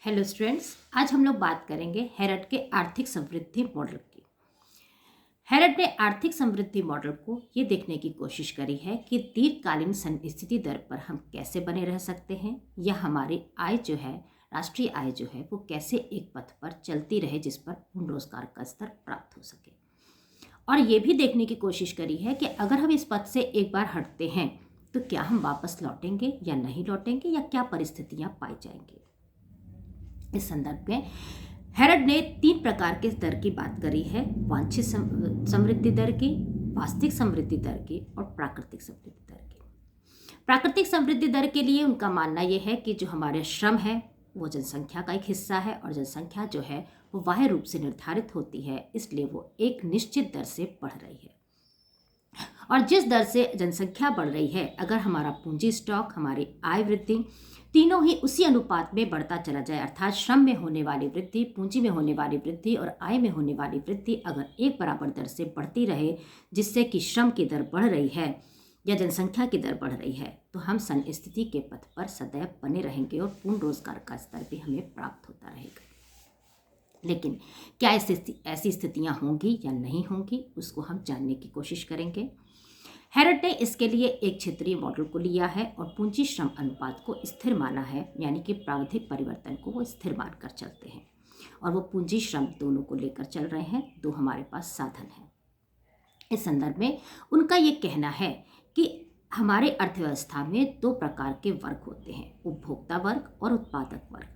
Hello students, आज हम लोग बात करेंगे हेरट के आर्थिक समृद्धि मॉडल की। हेरट ने आर्थिक समृद्धि मॉडल को ये देखने की कोशिश करी है कि दीर्घकालीन स्थिति दर पर हम कैसे बने रह सकते हैं या हमारी आय जो है, राष्ट्रीय आय जो है, वो कैसे एक पथ पर चलती रहे जिस पर पूर्ण रोजगार का स्तर प्राप्त हो सके। और ये भी देखने की कोशिश करी है कि अगर हम इस पथ से एक बार हटते हैं तो क्या हम वापस लौटेंगे या नहीं लौटेंगे या क्या परिस्थितियां पाई जाएंगी। इस संदर्भ में हेरड ने 3 प्रकार के दर की बात करी है: वांछित समृद्धि दर की, वास्तविक समृद्धि दर की और प्राकृतिक समृद्धि दर की। प्राकृतिक समृद्धि दर के लिए उनका मानना यह है कि जो हमारे श्रम है वो जनसंख्या का एक हिस्सा है और जनसंख्या जो है वो बाह्य रूप से निर्धारित होती है, इसलिए वो एक निश्चित दर से बढ़ रही है। और जिस दर से जनसंख्या बढ़ रही है, अगर हमारा पूंजी स्टॉक, हमारी आय वृद्धि तीनों ही उसी अनुपात में बढ़ता चला जाए, अर्थात श्रम में होने वाली वृद्धि, पूंजी में होने वाली वृद्धि और आय में होने वाली वृद्धि अगर एक बराबर दर से बढ़ती रहे, जिससे कि श्रम की दर बढ़ रही है या जनसंख्या की दर बढ़ रही है, तो हम स्थिति के पथ पर सदैव बने रहेंगे और पूर्ण रोजगार का स्तर भी हमें प्राप्त होता रहेगा। लेकिन क्या ऐसी स्थितियां होंगी या नहीं होंगी, उसको हम जानने की कोशिश करेंगे। हेरट ने इसके लिए एक क्षेत्रीय मॉडल को लिया है और पूंजी श्रम अनुपात को स्थिर माना है, यानी कि प्रावधिक परिवर्तन को वो स्थिर मानकर चलते हैं और वो पूंजी श्रम दोनों को लेकर चल रहे हैं। दो हमारे पास साधन हैं। इस संदर्भ में उनका ये कहना है कि हमारे अर्थव्यवस्था में 2 प्रकार के वर्ग होते हैं: उपभोक्ता वर्ग और उत्पादक वर्ग।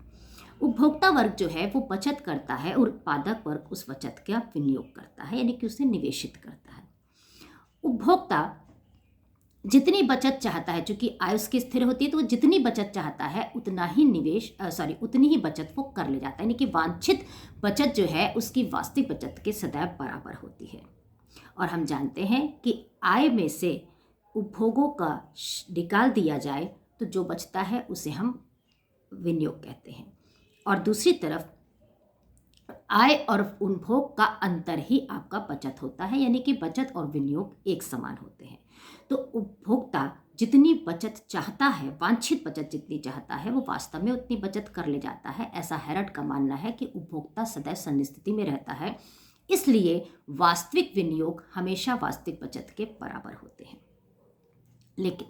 उपभोक्ता वर्ग जो है वो बचत करता है और उत्पादक वर्ग उस बचत का विनियोग करता है, यानी कि उसे निवेशित करता है। उपभोक्ता जितनी बचत चाहता है, चूंकि आय उसकी स्थिर होती है, तो वो जितनी बचत चाहता है उतना ही उतनी ही बचत वो कर ले जाता है, यानी कि वांछित बचत जो है उसकी वास्तविक बचत के सदैव बराबर होती है। और हम जानते हैं कि आय में से उपभोगों का निकाल दिया जाए तो जो बचता है उसे हम विनियोग कहते हैं, और दूसरी तरफ आय और उपभोग का अंतर ही आपका बचत होता है, यानी कि बचत और विनियोग एक समान होते हैं। तो उपभोक्ता जितनी बचत चाहता है, वांछित बचत जितनी चाहता है, वो वास्तव में उतनी बचत कर ले जाता है। ऐसा हेरट का मानना है कि उपभोक्ता सदैव संस्थिति में रहता है, इसलिए वास्तविक विनियोग हमेशा वास्तविक बचत के बराबर होते हैं। लेकिन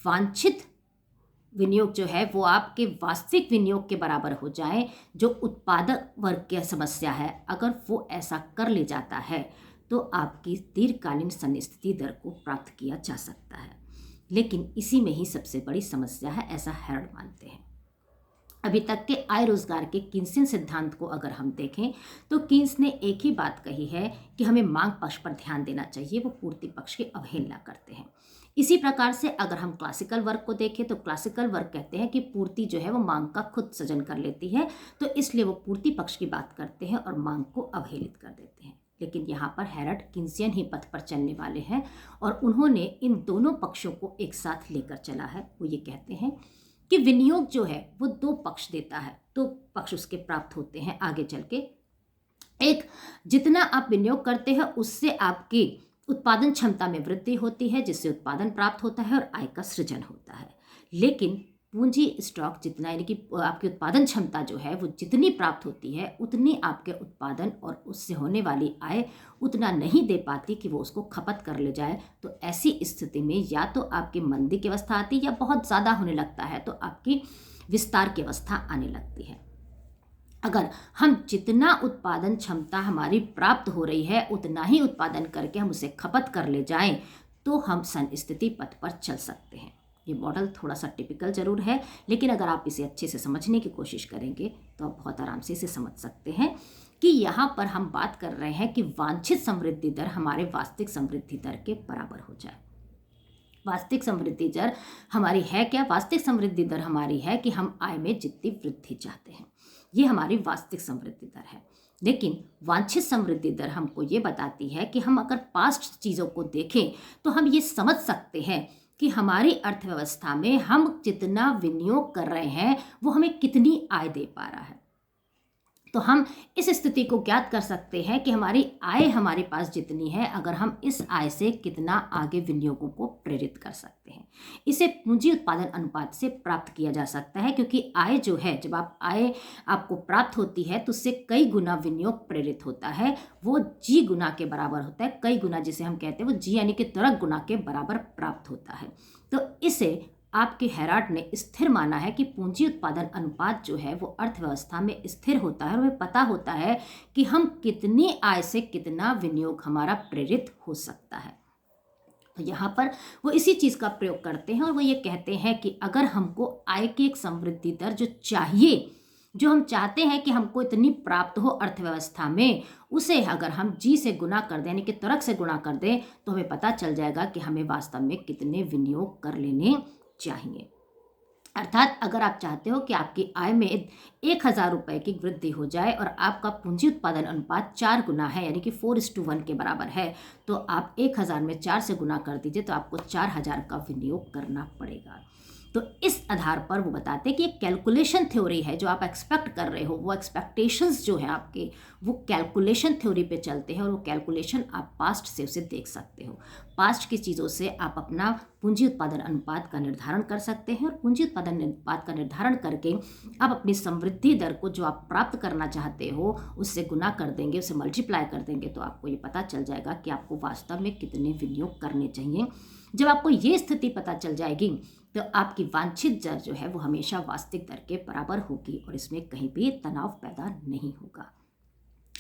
वांछित विनियोग जो है वो आपके वास्तविक विनियोग के बराबर हो जाए, जो उत्पादक वर्ग की समस्या है, अगर वो ऐसा कर ले जाता है तो आपकी दीर्घकालीन स्थिति दर को प्राप्त किया जा सकता है। लेकिन इसी में ही सबसे बड़ी समस्या है, ऐसा हेरड मानते हैं। अभी तक के आय रोजगार के कीन्सियन सिद्धांत को अगर हम देखें तो कीन्स ने एक ही बात कही है कि हमें मांग पक्ष पर ध्यान देना चाहिए, वो पूर्ति पक्ष की अवहेलना करते हैं। इसी प्रकार से अगर हम क्लासिकल वर्ग को देखें तो क्लासिकल वर्ग कहते हैं कि पूर्ति जो है वो मांग का खुद सृजन कर लेती है, तो इसलिए वो पूर्ति पक्ष की बात करते हैं और मांग को अवहेलित कर देते हैं। लेकिन यहाँ पर हेरट कीन्सियन ही पथ पर चलने वाले हैं और उन्होंने इन दोनों पक्षों को एक साथ लेकर चला है। वो ये कहते हैं कि विनियोग जो है वो 2 पक्ष देता है, 2 पक्ष उसके प्राप्त होते हैं आगे चल के। एक, जितना आप विनियोग करते हैं उससे आपकी उत्पादन क्षमता में वृद्धि होती है, जिससे उत्पादन प्राप्त होता है और आय का सृजन होता है। लेकिन पूंजी स्टॉक जितना, यानी कि आपकी उत्पादन क्षमता जो है वो जितनी प्राप्त होती है उतनी आपके उत्पादन और उससे होने वाली आय उतना नहीं दे पाती कि वो उसको खपत कर ले जाए। तो ऐसी स्थिति में या तो आपकी मंदी की अवस्था आती है या बहुत ज़्यादा होने लगता है तो आपकी विस्तार की अवस्था आने लगती है। अगर हम जितना उत्पादन क्षमता हमारी प्राप्त हो रही है उतना ही उत्पादन करके हम उसे खपत कर ले जाएं तो हम स्थिति पथ पर चल सकते हैं। ये मॉडल थोड़ा सा टिपिकल जरूर है, लेकिन अगर आप इसे अच्छे से समझने की कोशिश करेंगे तो आप बहुत आराम से इसे समझ सकते हैं कि यहाँ पर हम बात कर रहे हैं कि वांछित समृद्धि दर हमारे वास्तविक समृद्धि दर के बराबर हो जाए। वास्तविक समृद्धि दर हमारी है क्या? वास्तविक समृद्धि दर हमारी है कि हम आय में जितनी वृद्धि चाहते हैं, ये हमारी वास्तविक समृद्धि दर है। लेकिन वांछित समृद्धि दर हमको ये बताती है कि हम अगर पास्ट चीज़ों को देखें तो हम ये समझ सकते हैं कि हमारी अर्थव्यवस्था में हम जितना विनियोग कर रहे हैं वो हमें कितनी आय दे पा रहा है। तो हम इस स्थिति को ज्ञात कर सकते हैं कि हमारी आय हमारे पास जितनी है, अगर हम इस आय से कितना आगे विनियोगों को प्रेरित कर सकते हैं। इसे पूंजी उत्पादन अनुपात से प्राप्त किया जा सकता है, क्योंकि आय जो है, जब आय आपको प्राप्त होती है तो उससे कई गुना विनियोग प्रेरित होता है। वो जी गुना के बराबर होता है, कई गुना जिसे हम कहते हैं वो जी यानी कि तरक गुना के बराबर प्राप्त होता है। तो इसे आपके हेराल्ड ने स्थिर माना है कि पूंजी उत्पादन अनुपात जो है वो अर्थव्यवस्था में स्थिर होता है और हमें पता होता है कि हम कितनी आय से कितना विनियोग हमारा प्रेरित हो सकता है। तो यहाँ पर वो इसी चीज़ का प्रयोग करते हैं और वो ये कहते हैं कि अगर हमको आय की एक समृद्धि दर जो चाहिए, जो हम चाहते हैं कि हमको इतनी प्राप्त हो अर्थव्यवस्था में, उसे अगर हम जी से गुना कर दें यानी कि तरक से गुणा कर दें, तो हमें पता चल जाएगा कि हमें वास्तव में कितने विनियोग कर लेने चाहिए। अर्थात अगर आप चाहते हो कि आपकी आय में 1,000 रुपए की वृद्धि हो जाए और आपका पूंजी उत्पादन अनुपात 4 गुना है यानी कि 4:1 के बराबर है, तो आप 1,000 में 4 से गुना कर दीजिए तो आपको 4,000 का विनियोग करना पड़ेगा। तो इस आधार पर वो बताते हैं कि एक कैलकुलेशन थ्योरी है, जो आप एक्सपेक्ट कर रहे हो, वो एक्सपेक्टेशंस जो है आपके, वो कैलकुलेशन थ्योरी पे चलते हैं और वो कैलकुलेशन आप पास्ट से उसे देख सकते हो। पास्ट की चीज़ों से आप अपना पूंजी उत्पादन अनुपात का निर्धारण कर सकते हैं और पूंजी उत्पादन अनुपात का निर्धारण करके आप अपनी समृद्धि दर को जो आप प्राप्त करना चाहते हो उससे गुना कर देंगे, उसे मल्टीप्लाई कर देंगे, तो आपको ये पता चल जाएगा कि आपको वास्तव में कितने विनियोग करने चाहिए। जब आपको ये स्थिति पता चल जाएगी तो आपकी वांछित दर जो है वो हमेशा वास्तविक दर के बराबर होगी और इसमें कहीं भी तनाव पैदा नहीं होगा।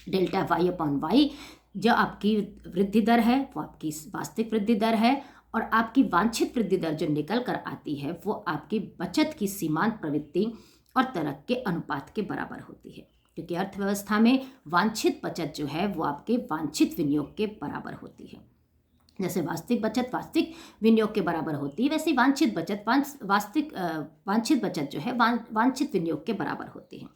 डेल्टा वाई अपॉन वाई जो आपकी वृद्धि दर है वो आपकी वास्तविक वृद्धि दर है, और आपकी वांछित वृद्धि दर जो निकल कर आती है वो आपकी बचत की सीमांत प्रवृत्ति और तरक के अनुपात के बराबर होती है, क्योंकि अर्थव्यवस्था में वांछित बचत जो है वो आपके वांछित विनियोग के बराबर होती है। जैसे वास्तविक बचत वास्तविक विनियोग के बराबर होती है, वैसे वांछित बचत वांछित बचत जो है वांछित विनियोग के बराबर होती है।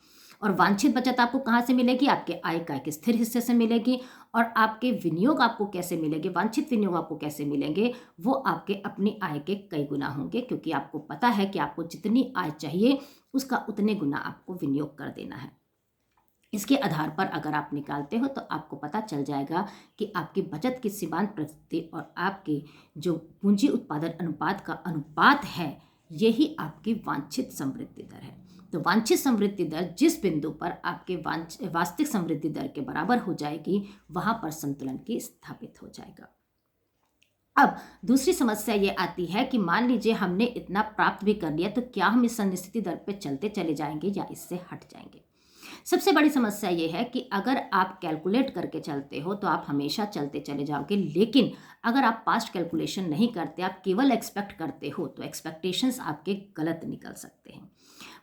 और वांछित बचत आपको कहाँ से मिलेगी? आपके आय का एक स्थिर हिस्से से मिलेगी। और आपके विनियोग आपको कैसे मिलेंगे, वांछित विनियोग आपको कैसे मिलेंगे? वो आपके अपनी आय के कई गुना होंगे, क्योंकि आपको पता है कि आपको जितनी आय चाहिए उसका उतने गुना आपको विनियोग कर देना है। इसके आधार पर अगर आप निकालते हो तो आपको पता चल जाएगा कि आपकी बचत की सीमांत प्रवृत्ति और आपकी जो पूंजी उत्पादन अनुपात का अनुपात है, यही आपकी वांछित समृद्धि दर है। तो वांछित समृद्धि दर जिस बिंदु पर आपके वास्तविक समृद्धि दर के बराबर हो जाएगी, वहां पर संतुलन की स्थापित हो जाएगा। अब दूसरी समस्या ये आती है कि मान लीजिए हमने इतना प्राप्त भी कर लिया, तो क्या हम इस निश्चित दर पे चलते चले जाएंगे या इससे हट जाएंगे? सबसे बड़ी समस्या ये है कि अगर आप कैलकुलेट करके चलते हो तो आप हमेशा चलते चले जाओगे, लेकिन अगर आप पास्ट कैलकुलेशन नहीं करते, आप केवल एक्सपेक्ट करते हो, तो एक्सपेक्टेशंस आपके गलत निकल सकते हैं।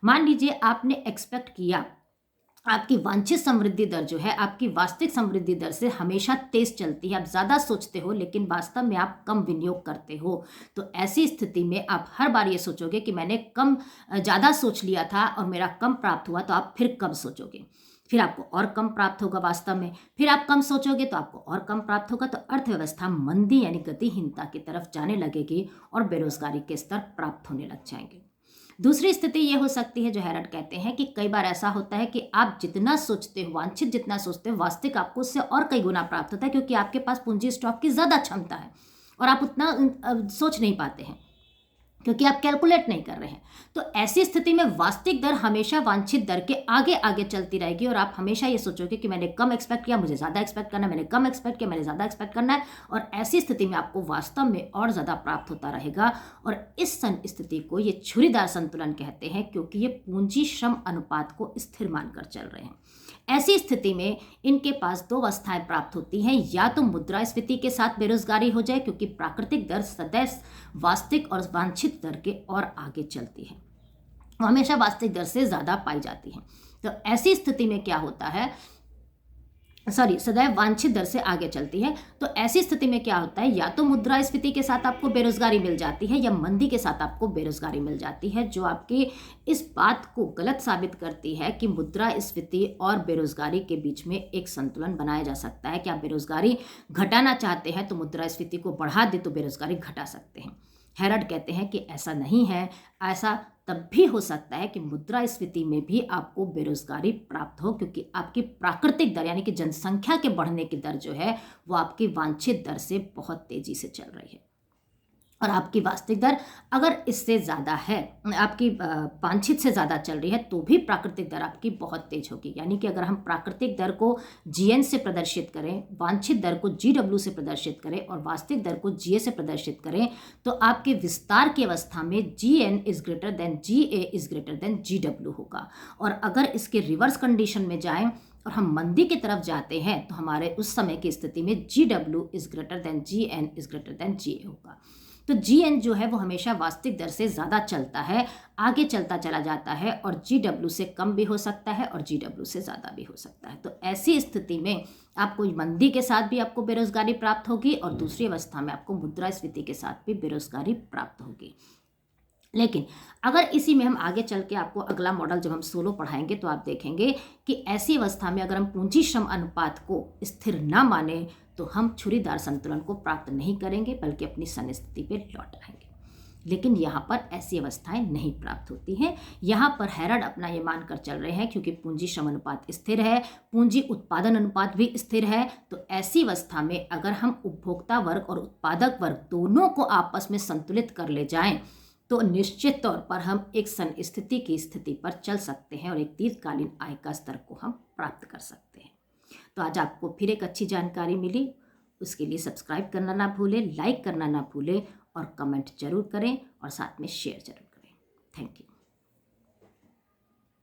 मान लीजिए आपने एक्सपेक्ट किया, आपकी वांछित समृद्धि दर जो है आपकी वास्तविक समृद्धि दर से हमेशा तेज चलती है, आप ज़्यादा सोचते हो लेकिन वास्तव में आप कम विनियोग करते हो। तो ऐसी स्थिति में आप हर बार ये सोचोगे कि मैंने ज़्यादा सोच लिया था और मेरा कम प्राप्त हुआ, तो आप फिर कम सोचोगे, फिर आपको और कम प्राप्त होगा वास्तव में, फिर आप कम सोचोगे तो आपको और कम प्राप्त होगा। तो अर्थव्यवस्था मंदी यानी गतिहीनता की तरफ जाने लगेगी और बेरोजगारी के स्तर प्राप्त होने लग जाएंगे। दूसरी स्थिति ये हो सकती है जो हेराल्ड कहते हैं कि कई बार ऐसा होता है कि आप जितना सोचते हो, वांछित जितना सोचते हो, वास्तविक आपको उससे और कई गुना प्राप्त होता है, क्योंकि आपके पास पूंजी स्टॉक की ज़्यादा क्षमता है और आप उतना सोच नहीं पाते हैं क्योंकि आप कैलकुलेट नहीं कर रहे हैं। तो ऐसी स्थिति में वास्तविक दर हमेशा वांछित दर के आगे आगे चलती रहेगी और आप हमेशा ये सोचोगे कि मैंने कम एक्सपेक्ट किया, मुझे ज़्यादा एक्सपेक्ट करना है, मैंने कम एक्सपेक्ट किया, मैंने ज़्यादा एक्सपेक्ट करना है, और ऐसी स्थिति में आपको वास्तव में और ज़्यादा प्राप्त होता रहेगा। और इस स्थिति को ये छुरीदार संतुलन कहते हैं, क्योंकि ये पूंजी श्रम अनुपात को स्थिर मानकर चल रहे हैं। ऐसी स्थिति में इनके पास दो अवस्थाएं प्राप्त होती हैं, या तो मुद्रास्फीति के साथ बेरोजगारी हो जाए, क्योंकि प्राकृतिक दर सदैव वास्तविक और वांछित दर के और आगे चलती है, वो हमेशा वास्तविक दर से ज़्यादा पाई जाती है। तो ऐसी स्थिति में क्या होता है, सदैव वांछित दर से आगे चलती है। तो ऐसी स्थिति में क्या होता है, या तो मुद्रास्फीति के साथ आपको बेरोजगारी मिल जाती है या मंदी के साथ आपको बेरोजगारी मिल जाती है, जो आपकी इस बात को गलत साबित करती है कि मुद्रास्फीति और बेरोजगारी के बीच में एक संतुलन बनाया जा सकता है कि आप बेरोजगारी घटाना चाहते हैं तो मुद्रास्फीति को बढ़ा दे तो बेरोजगारी घटा सकते हैं। हेराल्ड कहते हैं कि ऐसा नहीं है, ऐसा तब भी हो सकता है कि मुद्रास्फीति में भी आपको बेरोजगारी प्राप्त हो, क्योंकि आपकी प्राकृतिक दर यानी कि जनसंख्या के बढ़ने की दर जो है वो आपकी वांछित दर से बहुत तेजी से चल रही है। और आपकी वास्तविक दर अगर इससे ज़्यादा है, आपकी वांछित से ज़्यादा चल रही है, तो भी प्राकृतिक दर आपकी बहुत तेज होगी। यानी कि अगर हम प्राकृतिक दर को GN से प्रदर्शित करें, वांछित दर को GW से प्रदर्शित करें और वास्तविक दर को GA से प्रदर्शित करें, तो आपके विस्तार की अवस्था में GN is greater than GA is greater than GW होगा। और अगर इसके रिवर्स कंडीशन में जाएं और हम मंदी की तरफ जाते हैं, तो हमारे उस समय की स्थिति में GW is greater than GN is greater than GA होगा। तो GN जो है वो हमेशा वास्तविक दर से ज़्यादा चलता है, आगे चलता चला जाता है, और GW से कम भी हो सकता है और GW से ज़्यादा भी हो सकता है। तो ऐसी स्थिति में आपको मंदी के साथ भी आपको बेरोजगारी प्राप्त होगी और दूसरी अवस्था में आपको मुद्रास्फीति के साथ भी बेरोजगारी प्राप्त होगी। लेकिन अगर इसी में हम आगे चल के आपको अगला मॉडल जब हम 16 पढ़ाएंगे, तो आप देखेंगे कि ऐसी अवस्था में अगर हम पूंजी श्रम अनुपात को स्थिर न माने, तो हम छुरीदार संतुलन को प्राप्त नहीं करेंगे, बल्कि अपनी सन स्थिति पे लौट आएंगे। लेकिन यहाँ पर ऐसी अवस्थाएं नहीं प्राप्त होती हैं। यहाँ पर हेरड अपना ये मानकर चल रहे हैं, क्योंकि पूंजी श्रम अनुपात स्थिर है, पूंजी उत्पादन अनुपात भी स्थिर है, तो ऐसी अवस्था में अगर हम उपभोक्ता वर्ग और उत्पादक वर्ग दोनों को आपस में संतुलित कर ले जाएं, तो निश्चित तौर पर हम एक संस्थिति की स्थिति पर चल सकते हैं और एक दीर्घकालीन आय का स्तर को हम प्राप्त कर सकते हैं। तो आज आपको फिर एक अच्छी जानकारी मिली, उसके लिए सब्सक्राइब करना ना भूलें, लाइक करना ना भूलें और कमेंट जरूर करें और साथ में शेयर जरूर करें। Thank you.